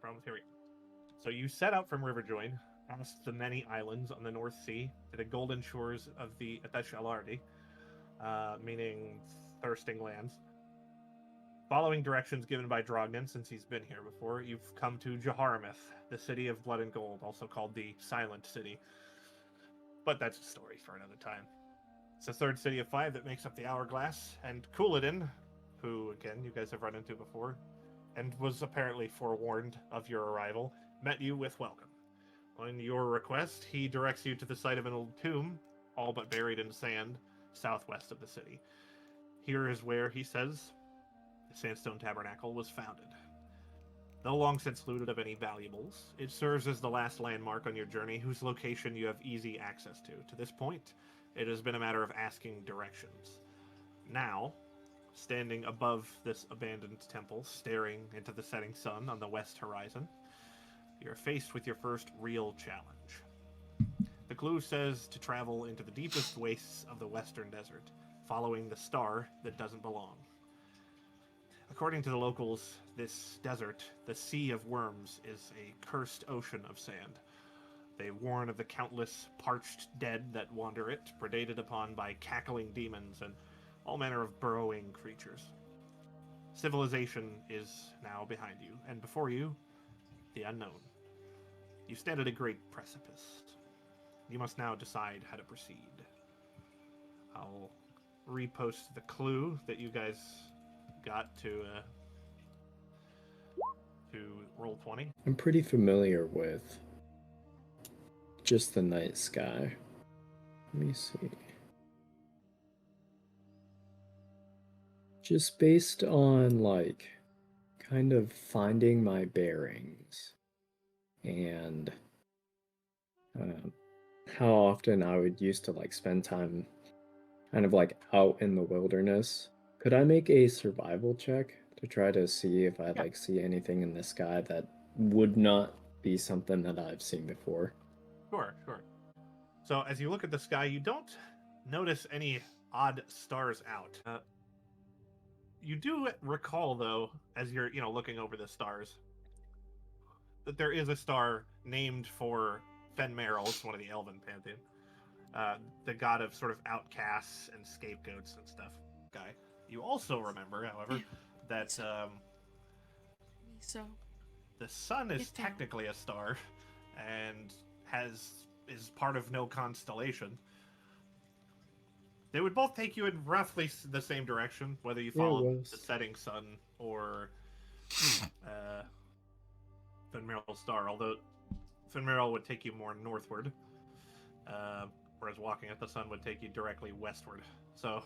problems. Here we go. So you set out from Riverjoin, past the many islands on the North Sea, to the golden shores of the Alardi, meaning thirsting lands. Following directions given by Drognan since he's been here before, you've come to Jaharamith, the city of blood and gold, also called the Silent City. But that's a story for another time. It's the third city of 5 that makes up the Hourglass, and Couladin, who, again, you guys have run into before, and was apparently forewarned of your arrival, met you with welcome. On your request, he directs you to the site of an old tomb, all but buried in sand, southwest of the city. Here is where, he says, the Sandstone Tabernacle was founded. Though long since looted of any valuables, it serves as the last landmark on your journey whose location you have easy access to. To this point, it has been a matter of asking directions. Now, standing above this abandoned temple, staring into the setting sun on the west horizon, you're faced with your first real challenge. The clue says to travel into the deepest wastes of the western desert, following the star that doesn't belong. According to the locals, this desert, the Sea of Worms, is a cursed ocean of sand. They warn of the countless parched dead that wander it, predated upon by cackling demons and all manner of burrowing creatures. Civilization is now behind you, and before you, the unknown. You stand at a great precipice. You must now decide how to proceed. I'll repost the clue that you guys got to Roll20. I'm pretty familiar with just the night sky. Let me see. Just based on, like, kind of finding my bearings and how often I would used to, like, spend time kind of, like, out in the wilderness. Could I make a survival check to try to see if I, like, see anything in the sky that would not be something that I've seen before? Sure. So as you look at the sky, you don't notice any odd stars out. You do recall, though, as you're looking over the stars, that there is a star named for Fenmeril. It's one of the Elven pantheon, the god of sort of outcasts and scapegoats and stuff. Guy. You also remember, however, that the sun is technically a star and is part of no constellation. They would both take you in roughly the same direction, whether you follow the setting sun or Fenmeril star, although Fenmeril would take you more northward, whereas walking at the sun would take you directly westward. So,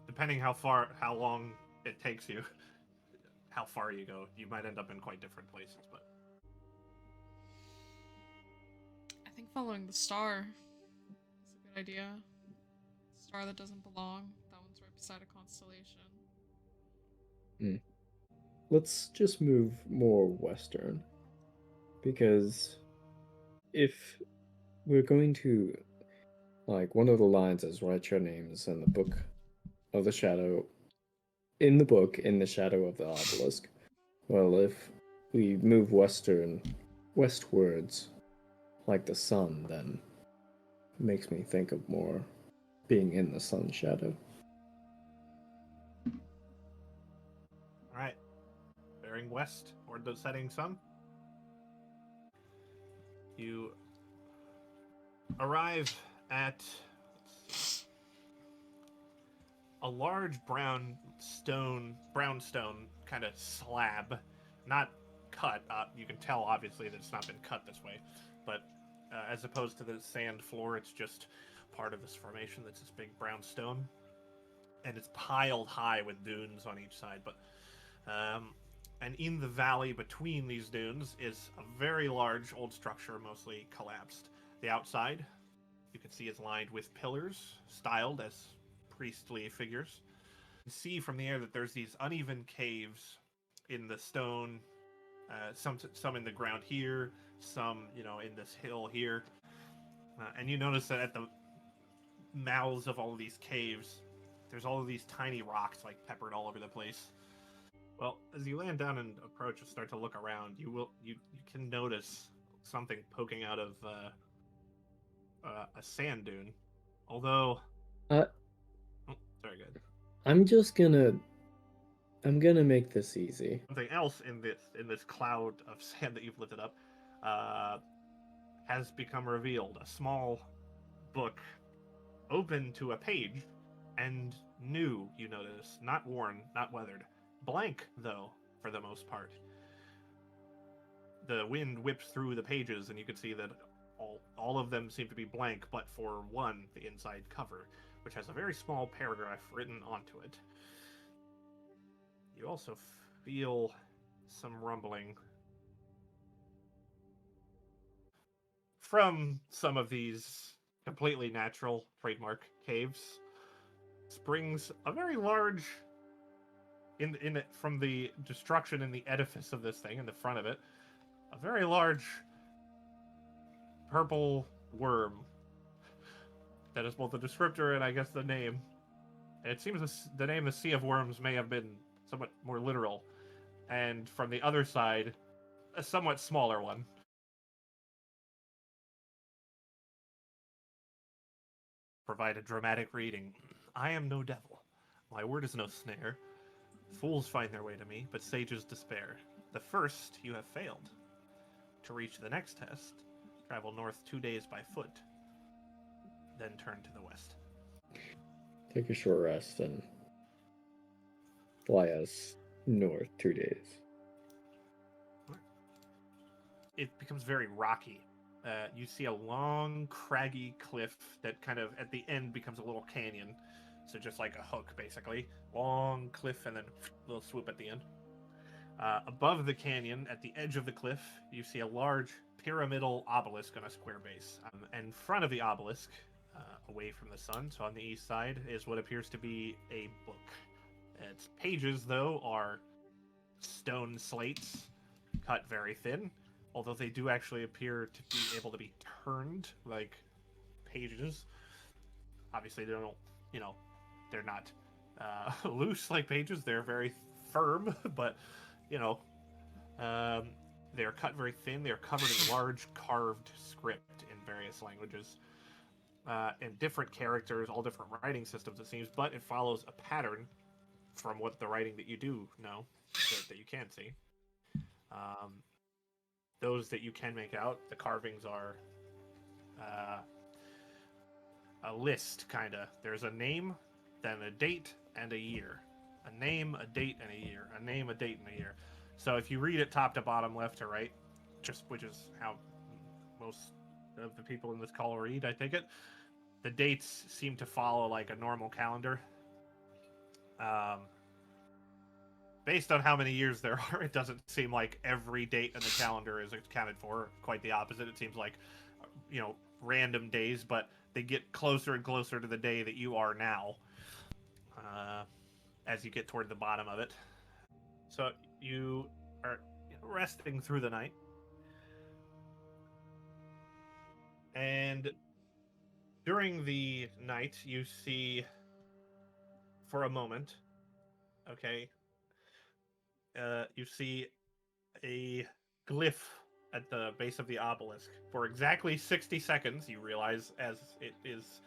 depending how long it takes you, how far you go, you might end up in quite different places, but... I think following the star is a good idea. Star that doesn't belong. That one's right beside a constellation. Let's just move more western. Because if we're going to, like, one of the lines is write your names in the book of the shadow, in the book, in the shadow of the obelisk. Well, if we move westwards, like the sun, then it makes me think of more being in the sun's shadow. Alright. Bearing west toward the setting sun. You arrive at a large brown stone kind of slab. Not cut. You can tell, obviously, that it's not been cut this way. But as opposed to the sand floor, it's just part of this formation that's this big brown stone, and it's piled high with dunes on each side. But and in the valley between these dunes is a very large old structure, mostly collapsed. The outside, you can see, is lined with pillars styled as priestly figures. You can see from the air that there's these uneven caves in the stone, some in the ground here, some in this hill here, and you notice that at the mouths of all of these caves, there's all of these tiny rocks, like, peppered all over the place. Well, as you land down and approach and start to look around, you can notice something poking out of a sand dune. Although, Uh, oh, sorry, good. I'm just gonna. I'm gonna make this easy. Something else in this cloud of sand that you've lifted up uh, has become revealed. A small book, open to a page, and new. You notice, not worn, not weathered, blank though for the most part. The wind whips through the pages, and you can see that all of them seem to be blank, but for one, the inside cover, which has a very small paragraph written onto it. You also feel some rumbling from some of these completely natural trademark caves. Springs a very large in from the destruction in the edifice of this thing in the front of it, a very large purple worm that is both the descriptor and I guess the name. And it seems the name the Sea of Worms may have been somewhat more literal, and from the other side, a somewhat smaller one. Provide a dramatic reading. I am no devil. My word is no snare. Fools find their way to me, but sages despair. The first you have failed. To reach the next test, travel north 2 days by foot, then turn to the west. Take a short rest and fly us north 2 days. It becomes very rocky. You see a long, craggy cliff that kind of at the end becomes a little canyon. So just like a hook, basically. Long cliff and then a little swoop at the end. Above the canyon, at the edge of the cliff, you see a large pyramidal obelisk on a square base. In front of the obelisk, away from the sun, so on the east side, is what appears to be a book. Its pages, though, are stone slates, cut very thin, although they do actually appear to be able to be turned like pages. Obviously, they don't, they're not loose like pages. They're very firm, but, they're cut very thin. They're covered in large carved script in various languages. And different characters, all different writing systems, it seems, but it follows a pattern from what the writing that you do know, that you can see. Those that you can make out, the carvings are a list, kind of. There's a name, then a date, and a year. A name, a date, and a year. A name, a date, and a year. So if you read it top to bottom, left to right, which is how most of the people in this call read, I take it, the dates seem to follow like a normal calendar. Based on how many years there are, it doesn't seem like every date in the calendar is accounted for. Quite the opposite. It seems like, random days, but they get closer and closer to the day that you are now as you get toward the bottom of it. So you are resting through the night. And during the night, you see, for a moment, okay, you see a glyph at the base of the obelisk. For exactly 60 seconds, you realize, as it is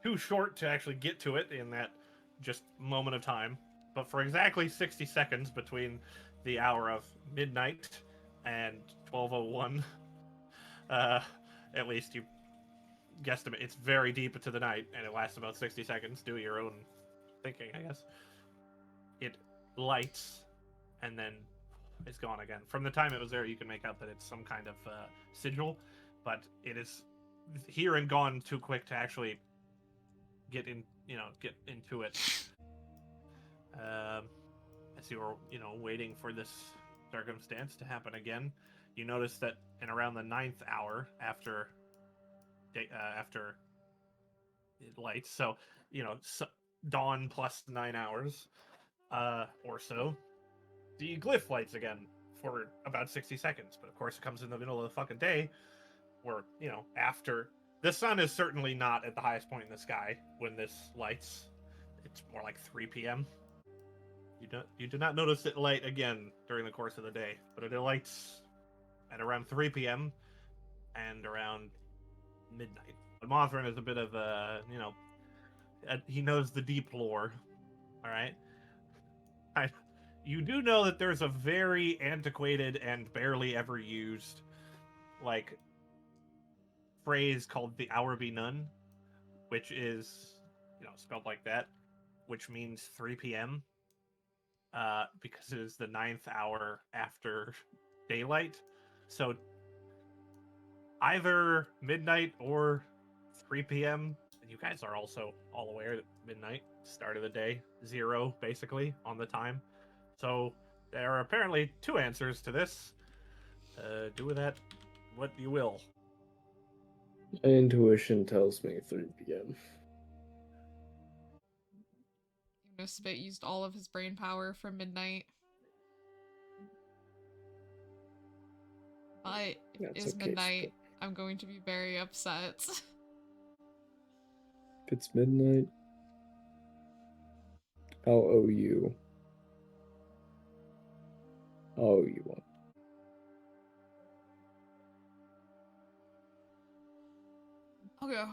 too short to actually get to it in that just moment of time, but for exactly 60 seconds between the hour of midnight and 12:01, at least you guesstimate, it's very deep into the night, and it lasts about 60 seconds. Do your own thinking, I guess. It lights, and then it's gone again. From the time it was there, you can make out that it's some kind of sigil, but it is here and gone too quick to actually get into it. As you were, waiting for this circumstance to happen again, you notice that in around the 9th hour after it lights, so dawn plus 9 hours or so, the glyph lights again for about 60 seconds. But of course, it comes in the middle of the fucking day, where after the sun is certainly not at the highest point in the sky when this lights. It's more like 3 p.m. You do not notice it light again during the course of the day, but it lights at around 3 p.m. and around midnight. But Mothrin is a bit of a, he knows the deep lore. All right. You do know that there's a very antiquated and barely ever used, like, phrase called the hour be none, which is, spelled like that, which means 3 p.m. Because it is the 9th hour after daylight. So either midnight or 3 p.m. And you guys are also all aware that midnight, start of the day, 0 basically on the time. So there are apparently 2 answers to this. Do with that what you will. My intuition tells me 3 p.m. Spit used all of his brain power for midnight. But if it That's is okay, midnight, Spit. I'm going to be very upset. If it's midnight, I'll owe you. I'll owe you one. I'll go.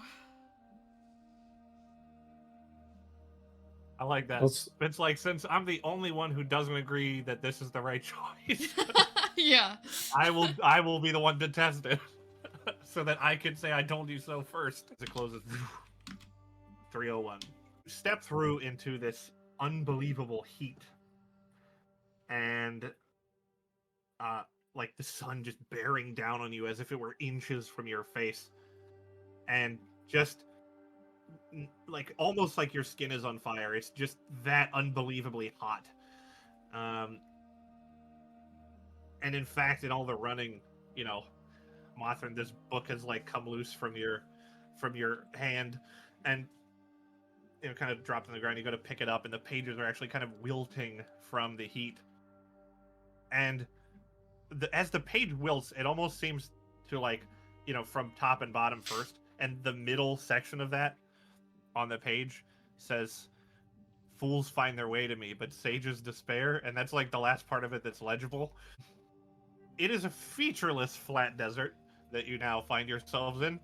I like that. It's like, since I'm the only one who doesn't agree that this is the right choice, Yeah. I will be the one to test it, so that I can say I told you so first. As it closes, 3:01. You step through into this unbelievable heat, and like the sun just bearing down on you as if it were inches from your face, and just like almost like your skin is on fire. It's just that unbelievably hot. And in fact, in all the running, Mothrin, this book has like come loose from your hand, and kind of dropped on the ground. You go to pick it up, and the pages are actually kind of wilting from the heat. And as the page wilts, it almost seems to, like, from top and bottom first, and the middle section of that on the page says, "Fools find their way to me, but sages despair," and that's like the last part of it that's legible. It is a featureless flat desert that you now find yourselves in,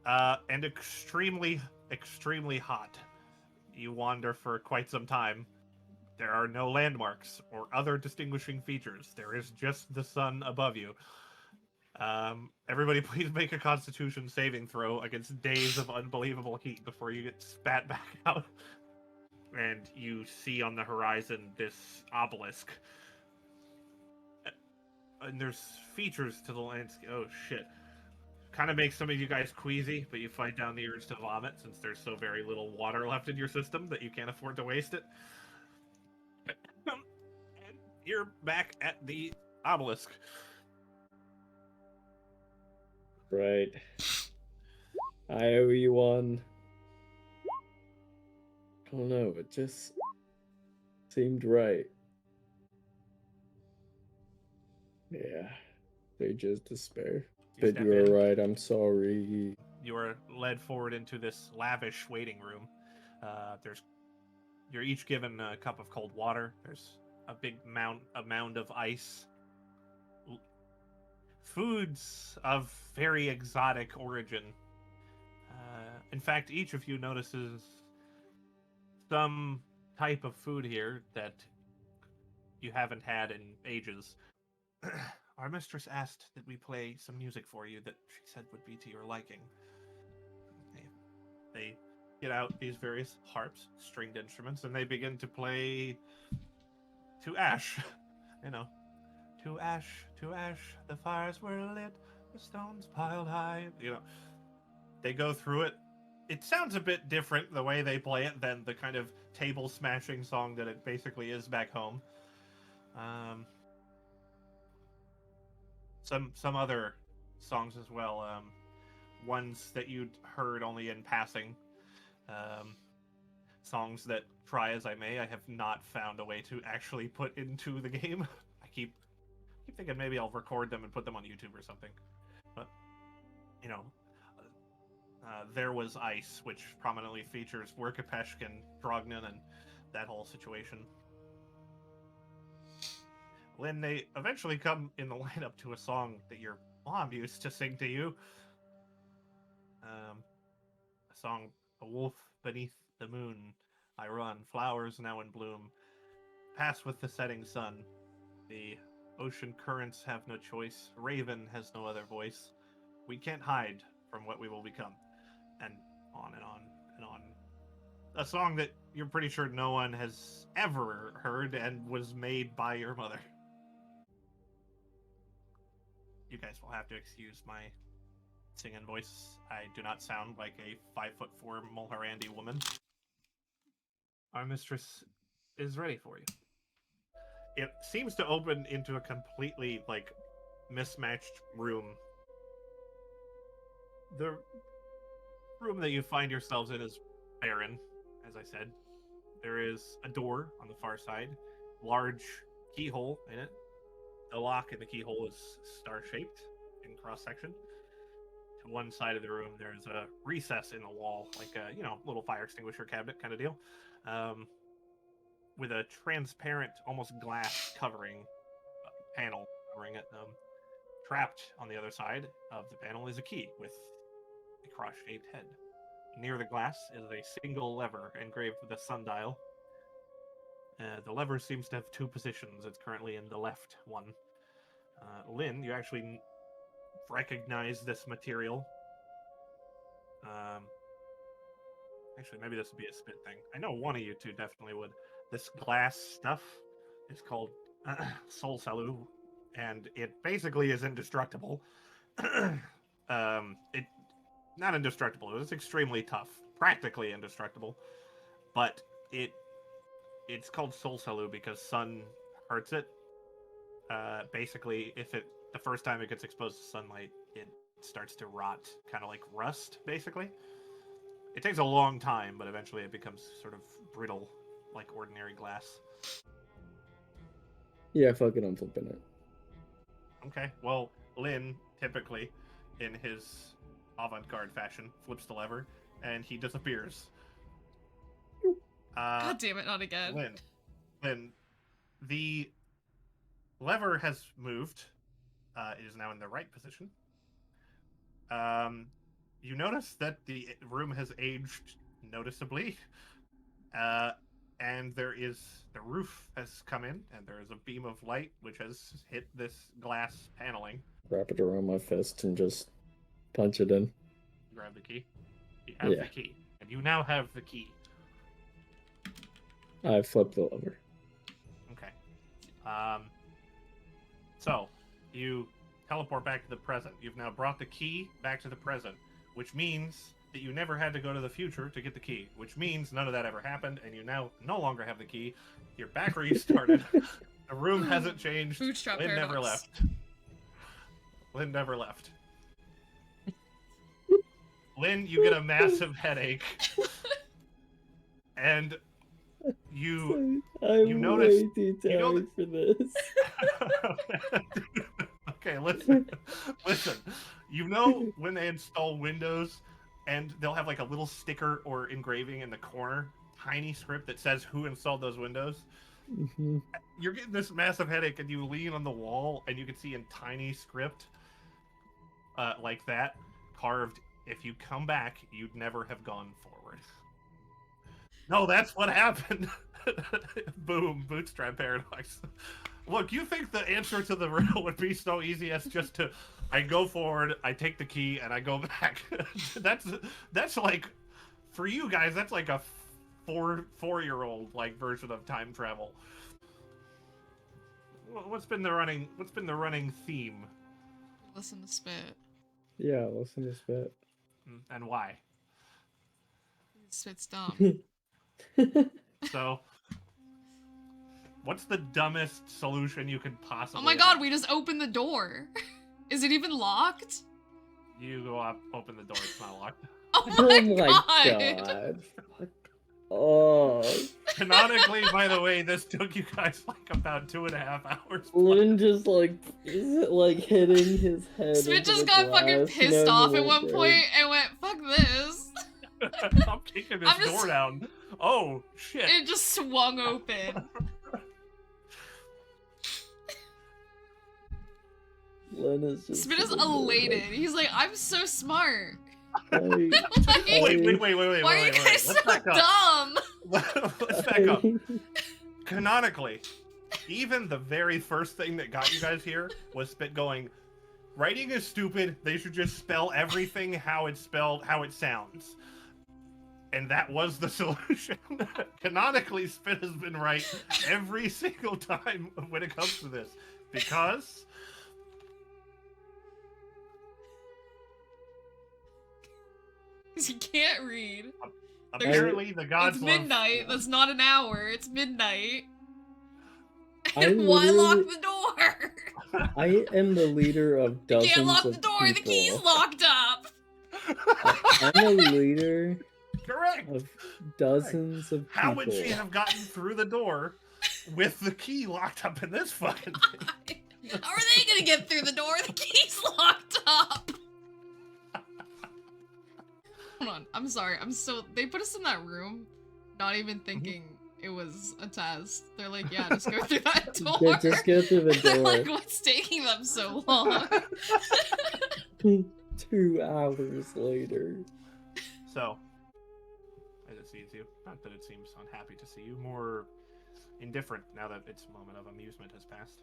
and extremely, extremely hot. You wander for quite some time. There are no landmarks or other distinguishing features. There is just the sun above you. Everybody, please make a Constitution saving throw against days of unbelievable heat before you get spat back out. And you see on the horizon this obelisk. And there's features to the landscape. Oh, shit. Kind of makes some of you guys queasy, but you fight down the urge to vomit since there's so very little water left in your system that you can't afford to waste it. And you're back at the obelisk. Right. I owe you one. I don't know, it just seemed right. Yeah. They just despair. But you were right, I'm sorry. You are led forward into this lavish waiting room. You're each given a cup of cold water. There's a big mound of ice. Foods of very exotic origin. In fact, each of you notices some type of food here that you haven't had in ages. Our mistress asked that we play some music for you that she said would be to your liking. They get out these various harps, stringed instruments, and they begin to play to ash. To ash, the fires were lit, the stones piled high. They go through it. It sounds a bit different the way they play it than the kind of table smashing song that it basically is back home. Some other songs as well. Ones that you'd heard only in passing. Songs that, try as I may, I have not found a way to actually put into the game. I keep thinking maybe I'll record them and put them on YouTube or something. But, There Was Ice, which prominently features Werkapeshk and Drognin and that whole situation. Lynn, they eventually come in the lineup to a song that your mom used to sing to you. A song, "A wolf beneath the moon, I run, flowers now in bloom, pass with the setting sun. The ocean currents have no choice, raven has no other voice. We can't hide from what we will become." And on and on and on. A song that you're pretty sure no one has ever heard and was made by your mother. You guys will have to excuse my singing voice. I do not sound like a 5'4" Mulharandi woman. Our mistress is ready for you. It seems to open into a completely, like, mismatched room. The room that you find yourselves in is barren, as I said. There is a door on the far side, large keyhole in it. The lock in the keyhole is star-shaped in cross-section. To one side of the room, there's a recess in the wall, like a, little fire extinguisher cabinet kind of deal, with a transparent, almost glass covering panel covering it. Trapped on the other side of the panel is a key with a cross-shaped head. Near the glass is a single lever engraved with a sundial. The lever seems to have two positions. It's currently in the left one. Lynn, you actually recognize this material. Actually, maybe this would be a spit thing. I know one of you two definitely would. This glass stuff is called Soul Salu, and it basically is indestructible. It not indestructible. It's extremely tough, practically indestructible. But it's called Soul Salu because sun hurts it. Basically, the first time it gets exposed to sunlight, it starts to rot, kind of like rust, basically. It takes a long time, but eventually it becomes sort of brittle, like ordinary glass. Yeah, fuck it, I'm flipping it. Okay, well, Lynn, typically, in his avant-garde fashion, flips the lever, and he disappears. God damn it, not again. Lynn, the lever has moved. It is now in the right position. You notice that the room has aged noticeably. And the roof has come in, and there is a beam of light which has hit this glass paneling. Wrap it around my fist and just punch it in. Grab the key. You have the key. And you now have the key. I flip the lever. Okay. So, you teleport back to the present. You've now brought the key back to the present, which means that you never had to go to the future to get the key, which means none of that ever happened, and you now no longer have the key. You're back where you started. The room hasn't changed. Bootstrap Lynn paradox. never left. Lynn never left. Lynn, you get a massive headache. And you notice... way too tired for this. Okay, listen. You know when they install Windows and they'll have like a little sticker or engraving in the corner, tiny script that says who installed those windows? Mm-hmm. You're getting this massive headache and you lean on the wall and you can see in tiny script like that carved, if you come back, you'd never have gone forward. No, that's what happened. Boom, bootstrap paradox. Look, you think the answer to the riddle would be so easy as just to, I go forward, I take the key, and I go back. That's like, for you guys, that's like a four-year-old like version of time travel. What's been the running theme? Listen to Spit. Yeah, listen to Spit. And why? Spit's dumb. So, what's the dumbest solution you could possibly Oh my god, have? we just opened the door. Is it even locked? You go up, open the door, it's not locked. Oh my god. Oh. Canonically, by the way, this took you guys like about 2.5 hours. Lynn just is hitting his head. Spit into just the got glass fucking pissed off at one and point and went, fuck this. I'm kicking this door down. Oh, shit. It just swung open. Lena's just Spin is sitting there, elated. He's like, I'm so smart. like, Wait. Why are you guys so Let's back up. dumb? Let's back up. Canonically, even the very first thing that got you guys here was Spit going, writing is stupid, they should just spell everything how it's spelled, how it sounds. And that was the solution. Canonically, Spit has been right every single time when it comes to this. Because... Because he can't read. apparently the gods It's love... midnight. That's not an hour. It's midnight. I Why lock literally- the door? I am the leader of You dozens can't lock of the door. people. The key's locked up. I'm a leader Correct! of dozens of people. How would she have gotten through the door with the key locked up in this fucking thing? How are they gonna get through the door? The key's locked up. Hold on. I'm sorry. They put us in that room, not even thinking it was a test. They're like, yeah, just go through that door. Yeah, just go through the They're door. like, what's taking them so long? 2 hours later. So, as it sees you, not that it seems unhappy to see you, more indifferent now that its moment of amusement has passed.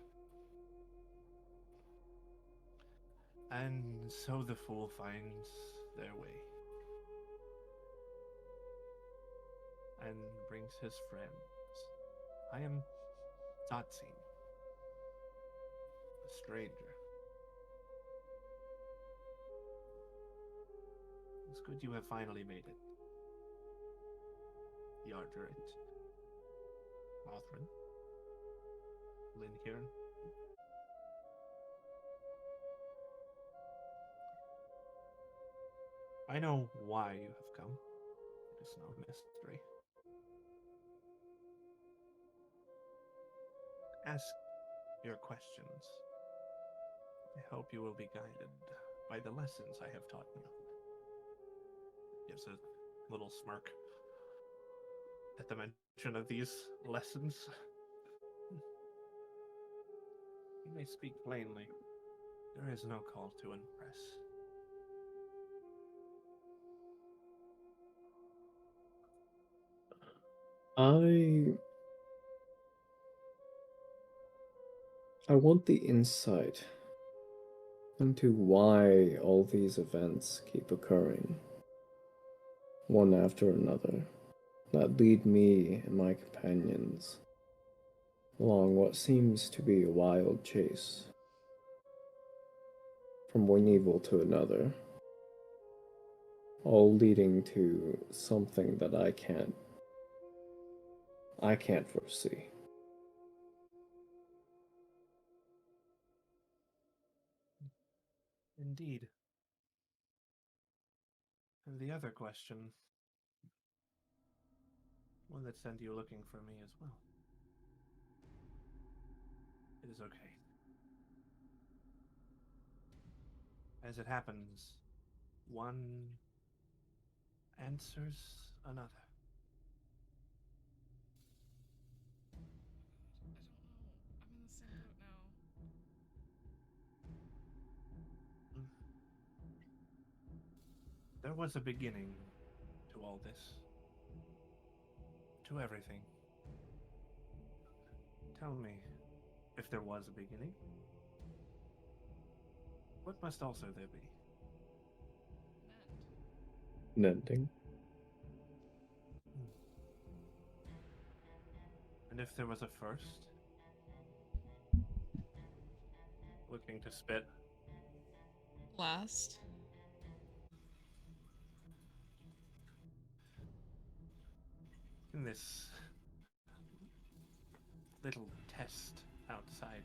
And so the fool finds their way. And brings his friends. I am Tatsin, a stranger. It's good you have finally made it. Yardrit, Mothrin, Linhirn. I know why you have come. It is no mystery. Ask your questions. I hope you will be guided by the lessons I have taught you. Gives a little smirk at the mention of these lessons. You may speak plainly. There is no call to impress. I want the insight into why all these events keep occurring, one after another, that lead me and my companions along what seems to be a wild chase, from one evil to another, all leading to something that I can't foresee. Indeed. And the other question, one that sent you looking for me as well. It is okay. As it happens, one answers another. I don't know. I'm in the same boat now. There was a beginning to all this. To everything. Tell me, if there was a beginning, what must also there be? An end. Ending. And if there was a first? Looking to Spit. Last. In this little test outside,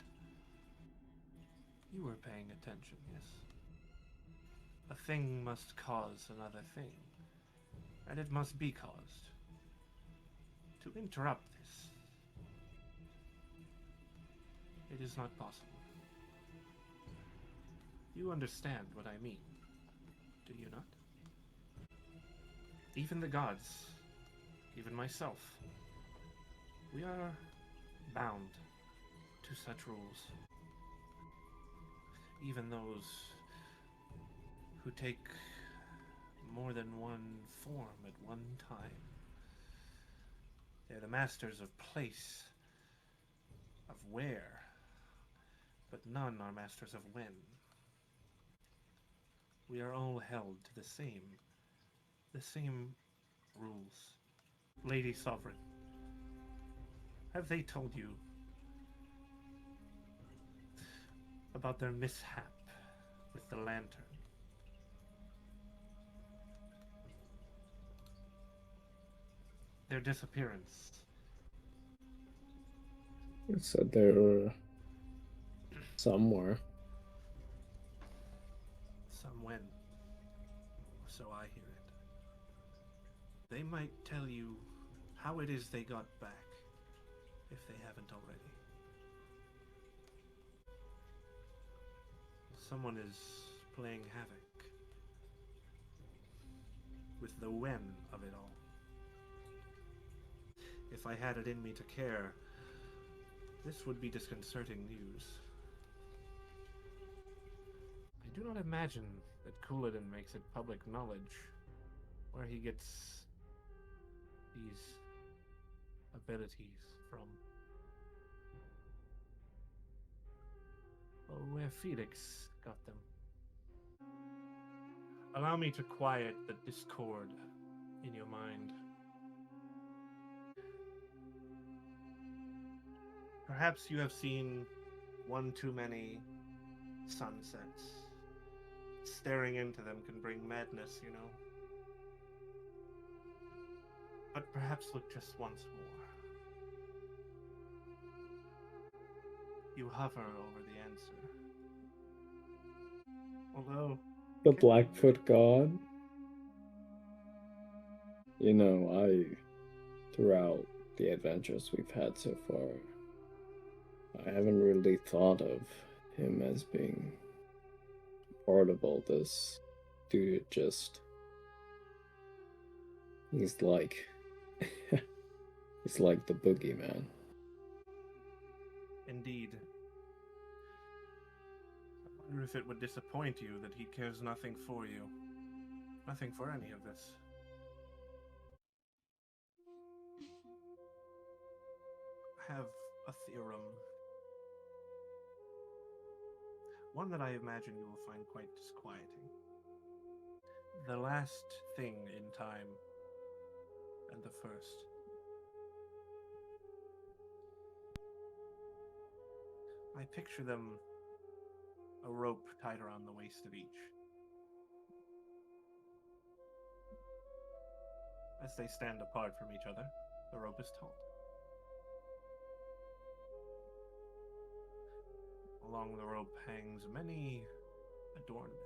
you were paying attention, yes? A thing must cause another thing, and it must be caused. To interrupt this, it is not possible. You understand what I mean, do you not? Even the gods, even myself, we are bound to such rules. even those who take more than one form at one time. They're the masters of place, of where, but none are masters of when. We are all held to the same rules. Lady Sovereign, have they told you about their mishap with the lantern? Their disappearance? It said they were somewhere. Some when, so I hear it. They might tell you how it is they got back, if they haven't already. Someone is playing havoc with the when of it all. If I had it in me to care, this would be disconcerting news. I do not imagine that Couladin makes it public knowledge where he gets these abilities from. Or where Felix got them. Allow me to quiet the discord in your mind. Perhaps you have seen one too many sunsets. Staring into them can bring madness, you know. But perhaps look just once more. You hover over the answer. Although... The Blackfoot God? You know, throughout the adventures we've had so far, I haven't really thought of him as being part of all this. Dude, he's like, he's like the boogeyman. Indeed. I wonder if it would disappoint you that he cares nothing for you. Nothing for any of this. I have a theorem. One that I imagine you will find quite disquieting. The last thing in time, and the first. I picture them a rope tied around the waist of each. As they stand apart from each other, the rope is taut. Along the rope hangs many adornments,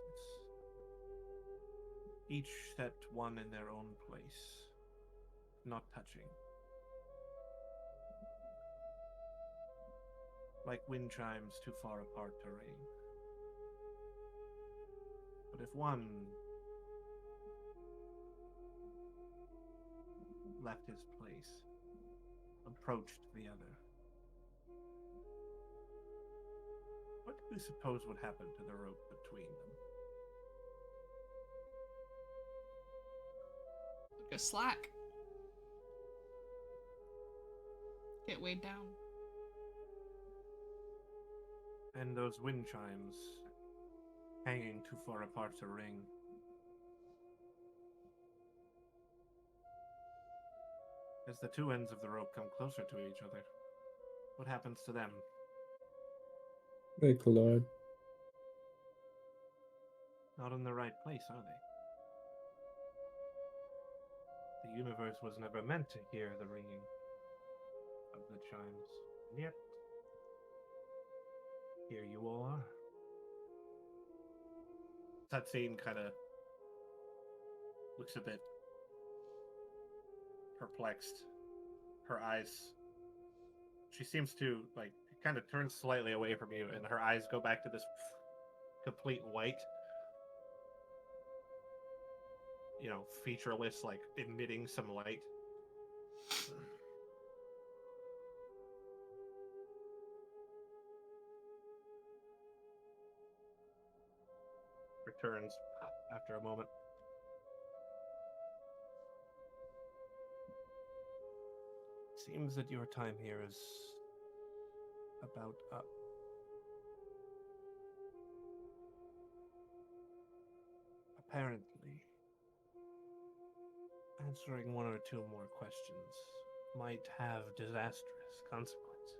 each set one in their own place, not touching. Like wind chimes too far apart to ring. But if one left his place, approached the other, what do you suppose would happen to the rope between them? Go slack. Get weighed down. And those wind chimes hanging too far apart to ring. As the two ends of the rope come closer to each other, what happens to them? They collide. Not in the right place, are they? The universe was never meant to hear the ringing of the chimes, and yet, here you all are. Satine kind of looks a bit perplexed. Her eyes, she seems to, like, kind of turn slightly away from you, and her eyes go back to this complete white. You know, featureless, like, emitting some light. turns after a moment. Seems that your time here is about up. Apparently, answering one or two more questions might have disastrous consequences.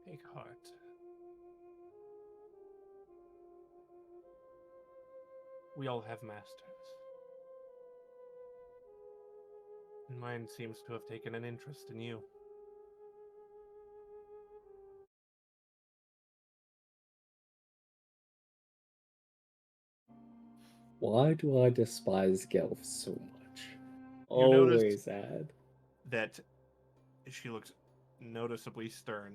Take heart. We all have masters. And mine seems to have taken an interest in you. Why do I despise Gelf so much? You notice Always add. that she looks noticeably stern.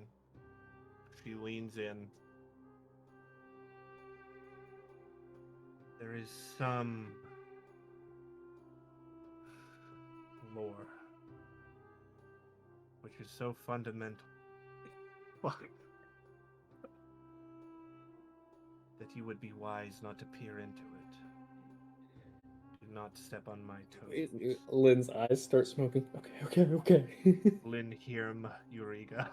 She leans in. There is some lore which is so fundamental that you would be wise not to peer into it. Do not step on my toes. Lynn's eyes start smoking. Okay. Lin Hirm Euriga.